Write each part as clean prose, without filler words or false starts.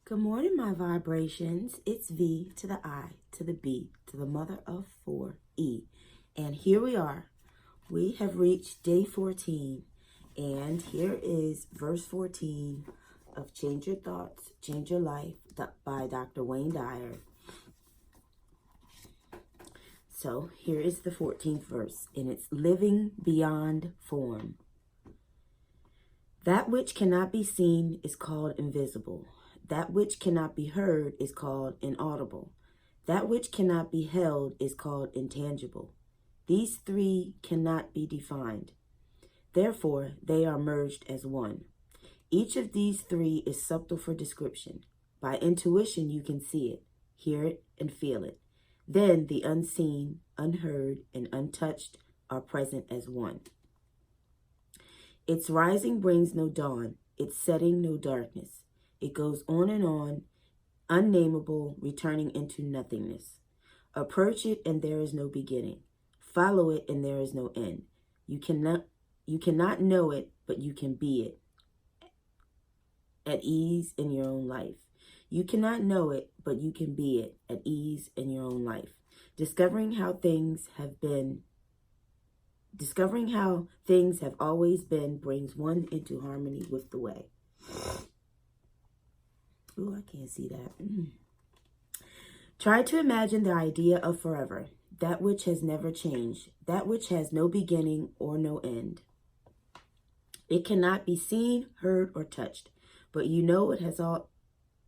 Good morning, my vibrations. It's V to the I to the B to the mother of 4E. And here we are. We have reached day 14. And here is verse 14 of Change Your Thoughts, Change Your Life by Dr. Wayne Dyer. So here is the 14th verse, and it's living beyond form. That which cannot be seen is called invisible. That which cannot be heard is called inaudible. That which cannot be held is called intangible. These three cannot be defined. Therefore, they are merged as one. Each of these three is subtle for description. By intuition, you can see it, hear it, and feel it. Then the unseen, unheard, and untouched are present as one. Its rising brings no dawn, its setting no darkness. It goes on, unnameable, returning into nothingness. Approach it and there is no beginning. Follow it and there is no end. You cannot know it, but you can be it. At ease in your own life. You cannot know it, but you can be it at ease in your own life. Discovering how things have always been brings one into harmony with the way. Ooh, I can't see that. Try to imagine the idea of forever, that which has never changed, that which has no beginning or no end. It cannot be seen, heard, or touched, but you know it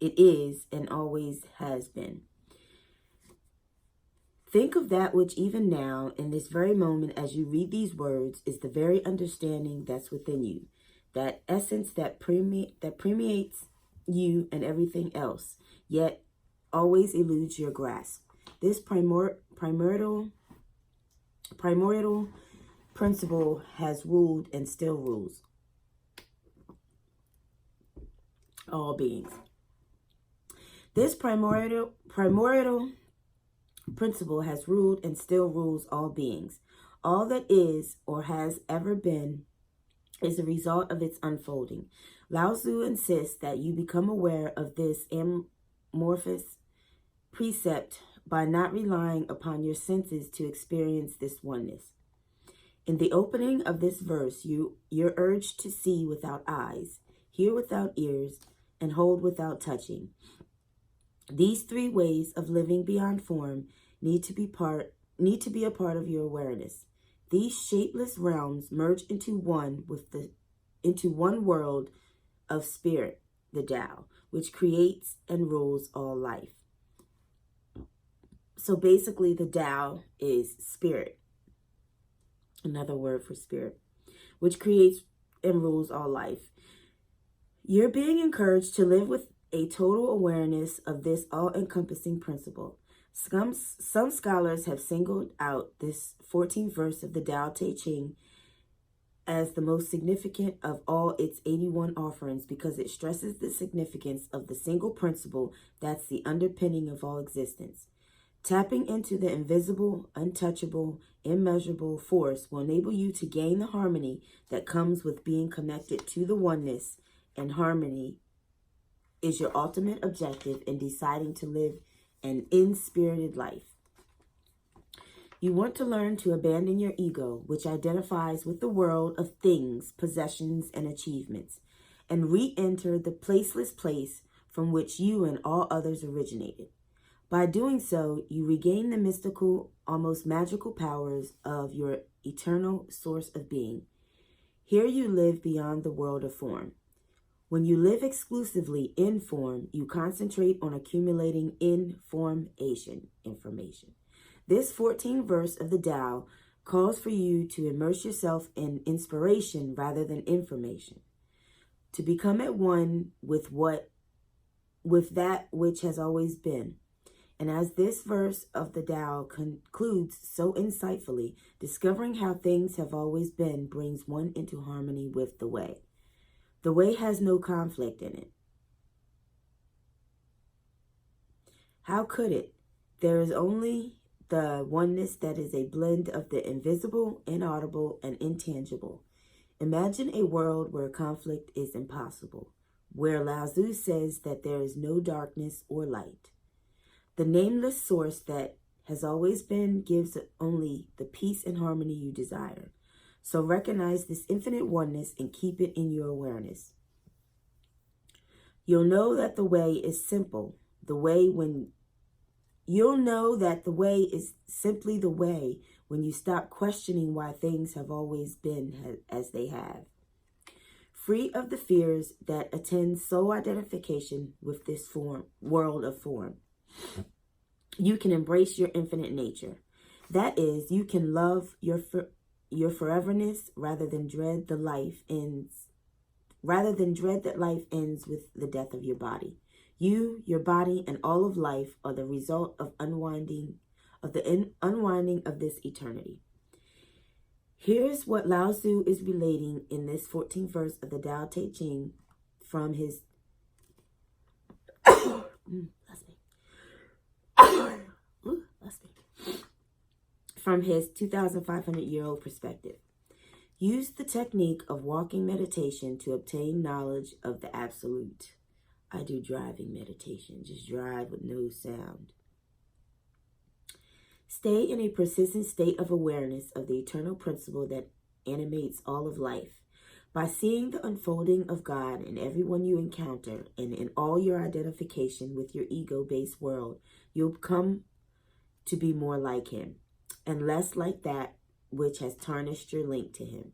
is and always has been. Think of that which even now, in this very moment, as you read these words, is the very understanding that's within you, that essence that permeates you and everything else, yet always eludes your grasp. This primordial principle has ruled and still rules all beings. This primordial principle has ruled and still rules all beings. All that is or has ever been is a result of its unfolding. Lao Tzu insists that you become aware of this amorphous precept by not relying upon your senses to experience this oneness. In the opening of this verse, you're urged to see without eyes, hear without ears, and hold without touching. These three ways of living beyond form need to be a part of your awareness. These shapeless realms merge into one world of spirit, the Tao, which creates and rules all life. So basically, the Tao is spirit, another word for spirit, which creates and rules all life. You're being encouraged to live with a total awareness of this all-encompassing principle. Some scholars have singled out this 14th verse of the Tao Te Ching as the most significant of all its 81 offerings because it stresses the significance of the single principle that's the underpinning of all existence. Tapping into the invisible, untouchable, immeasurable force will enable you to gain the harmony that comes with being connected to the oneness, and harmony is your ultimate objective in deciding to live an inspirited life. You want to learn to abandon your ego, which identifies with the world of things, possessions, and achievements, and re-enter the placeless place from which you and all others originated. By doing so, you regain the mystical, almost magical powers of your eternal source of being. Here you live beyond the world of form. When you live exclusively in form, you concentrate on accumulating information. This 14th verse of the Tao calls for you to immerse yourself in inspiration rather than information, to become at one with that which has always been. And as this verse of the Tao concludes so insightfully, discovering how things have always been brings one into harmony with the way. The way has no conflict in it. How could it? There is only the oneness that is a blend of the invisible, inaudible, and intangible. Imagine a world where conflict is impossible, where Lao Tzu says that there is no darkness or light. The nameless source that has always been gives only the peace and harmony you desire. So recognize this infinite oneness and keep it in your awareness. You'll know that the way is simple. You'll know that the way is simply the way when you stop questioning why things have always been as they have. Free of the fears that attend soul identification with this world of form. You can embrace your infinite nature. That is, you can love your foreverness rather than dread that life ends with the death of your body. You, your body, and all of life are the result of unwinding of this eternity. Here's what Lao Tzu is relating in this 14th verse of the Tao Te Ching from his from his 2,500-year-old perspective. Use the technique of walking meditation to obtain knowledge of the absolute. I do driving meditation, just drive with no sound. Stay in a persistent state of awareness of the eternal principle that animates all of life. By seeing the unfolding of God in everyone you encounter and in all your identification with your ego-based world, you'll come to be more like Him and less like that which has tarnished your link to Him.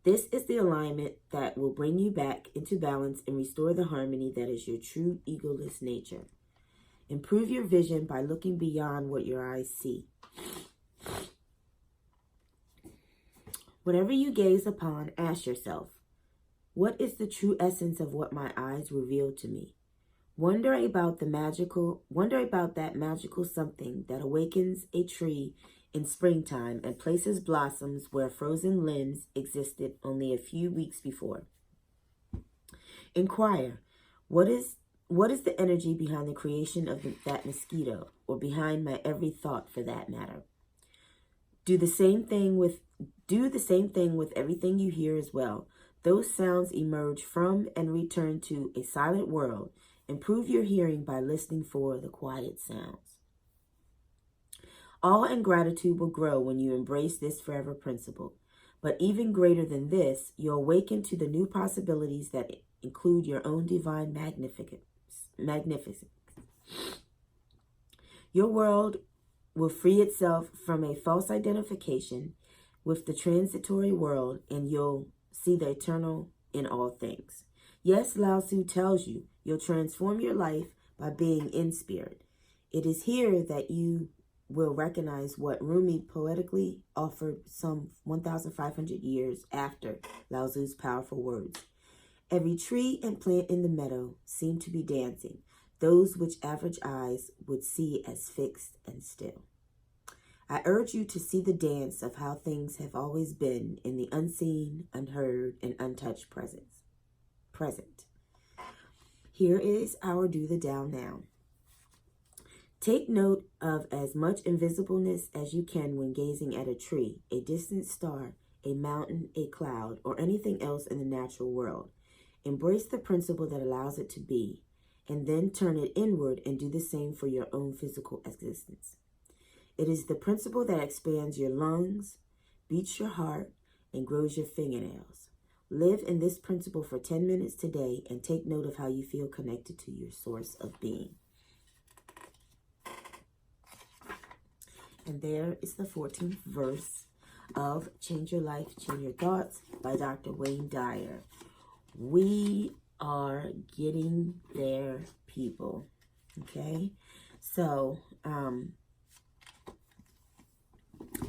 This is the alignment that will bring you back into balance and restore the harmony that is your true egoless nature. Improve your vision by looking beyond what your eyes see. Whatever you gaze upon, ask yourself, what is the true essence of what my eyes reveal to me? Wonder about that magical something that awakens a tree in springtime and places blossoms where frozen limbs existed only a few weeks before. Inquire, what is the energy behind the creation of that mosquito, or behind my every thought for that matter? Do the same thing with everything you hear as well. Those sounds emerge from and return to a silent world. Improve your hearing by listening for the quiet sounds. Awe and gratitude will grow when you embrace this forever principle. But even greater than this, you'll awaken to the new possibilities that include your own divine magnificence. Your world will free itself from a false identification with the transitory world, and you'll see the eternal in all things. Yes, Lao Tzu tells you, you'll transform your life by being in spirit. It is here that you will recognize what Rumi poetically offered some 1,500 years after Lao Tzu's powerful words. Every tree and plant in the meadow seemed to be dancing, those which average eyes would see as fixed and still. I urge you to see the dance of how things have always been in the unseen, unheard, and untouched present. Here is our Do the Tao Now. Take note of as much invisibleness as you can when gazing at a tree, a distant star, a mountain, a cloud, or anything else in the natural world. Embrace the principle that allows it to be, and then turn it inward and do the same for your own physical existence. It is the principle that expands your lungs, beats your heart, and grows your fingernails. Live in this principle for 10 minutes today and take note of how you feel connected to your source of being. And there is the 14th verse of Change Your Life, Change Your Thoughts by Dr. Wayne Dyer. We are getting there, people. Okay? So,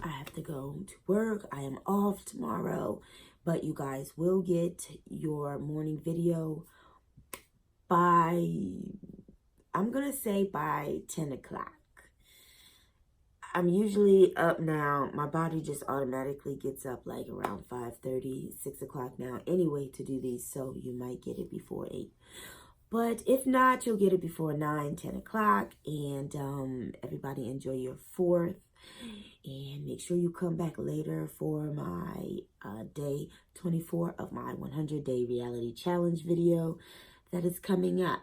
I have to go to work. I am off tomorrow. But you guys will get your morning video by, I'm going to say by 10 o'clock. I'm usually up now. My body just automatically gets up like around 5:30, 6 o'clock now anyway to do these. So you might get it before 8. But if not, you'll get it before 9, 10 o'clock. And everybody enjoy your 4th. And make sure you come back later for my day 24 of my 100-day reality challenge video that is coming up.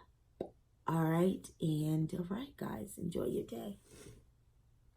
All right. And all right, guys, enjoy your day.